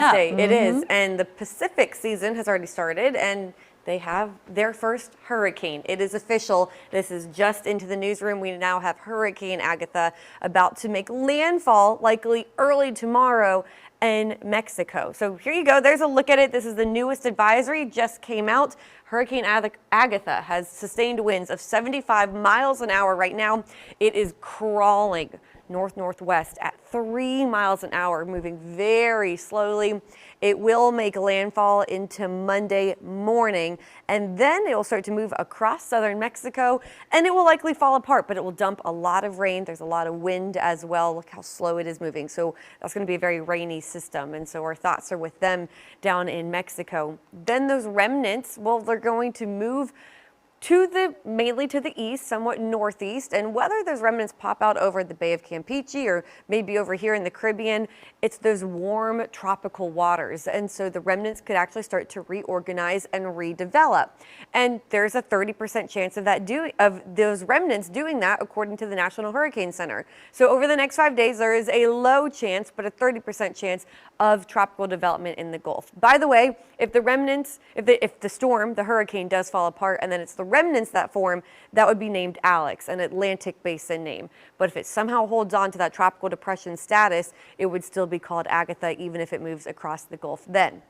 Yeah. It is, and the Pacific season has already started, and they have their first hurricane. It is official. This is just into the newsroom. We now have Hurricane Agatha about to make landfall, likely early tomorrow in Mexico. So here you go. There's a look at it. This is the newest advisory, just came out. Hurricane Agatha has sustained winds of 75 miles an hour right now. It is crawling north-northwest at 3 miles an hour, moving very slowly. It will make landfall into Monday morning, and then it will start to move across southern Mexico, and it will likely fall apart, but it will dump a lot of rain. There's a lot of wind as well. Look how slow it is moving. So that's going to be a very rainy system, and so our thoughts are with them down in Mexico. Then those remnants, well, they're going to move mainly to the east, somewhat northeast, and whether those remnants pop out over the Bay of Campeche or maybe over here in the Caribbean, it's those warm tropical waters, and so the remnants could actually start to reorganize and redevelop. And there's a 30% chance of those remnants doing that, according to the National Hurricane Center. So over the next 5 days, there is a low chance, but a 30% chance of tropical development in the Gulf. By the way, if the remnants, if the storm, the hurricane does fall apart, and then it's the remnants that form, that would be named Alex, an Atlantic basin name. But if it somehow holds on to that tropical depression status, it would still be called Agatha, even if it moves across the Gulf then.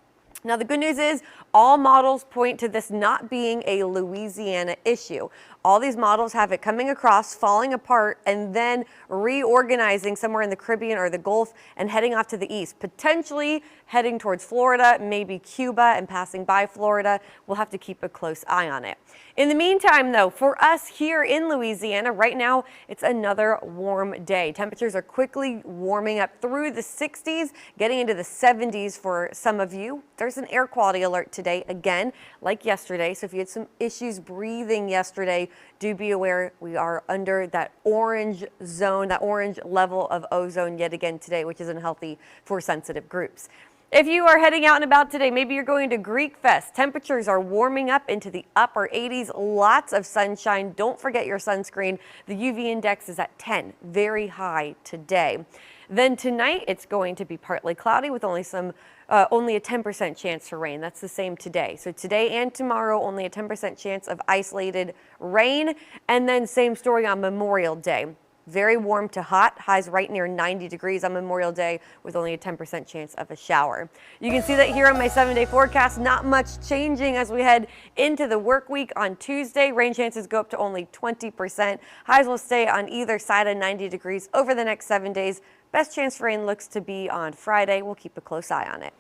Now, the good news is all models point to this not being a Louisiana issue. All these models have it coming across, falling apart, and then reorganizing somewhere in the Caribbean or the Gulf and heading off to the east, potentially heading towards Florida, maybe Cuba, and passing by Florida. We'll have to keep a close eye on it. In the meantime, though, for us here in Louisiana, right now, it's another warm day. Temperatures are quickly warming up through the 60s, getting into the 70s for some of you. There's an air quality alert today, again, like yesterday. So if you had some issues breathing yesterday, do be aware we are under that orange zone, that orange level of ozone yet again today, which is unhealthy for sensitive groups. If you are heading out and about today, maybe you're going to Greek Fest. Temperatures are warming up into the upper 80s, lots of sunshine. Don't forget your sunscreen. The UV index is at 10, very high today. Then tonight, it's going to be partly cloudy with only a 10% chance for rain. That's the same today. So today and tomorrow, only a 10% chance of isolated rain. And then same story on Memorial Day. Very warm to hot, highs right near 90 degrees on Memorial Day with only a 10% chance of a shower. You can see that here on my 7-day forecast, not much changing as we head into the work week on Tuesday. Rain chances go up to only 20%. Highs will stay on either side of 90 degrees over the next 7 days. Best chance for rain looks to be on Friday. We'll keep a close eye on it.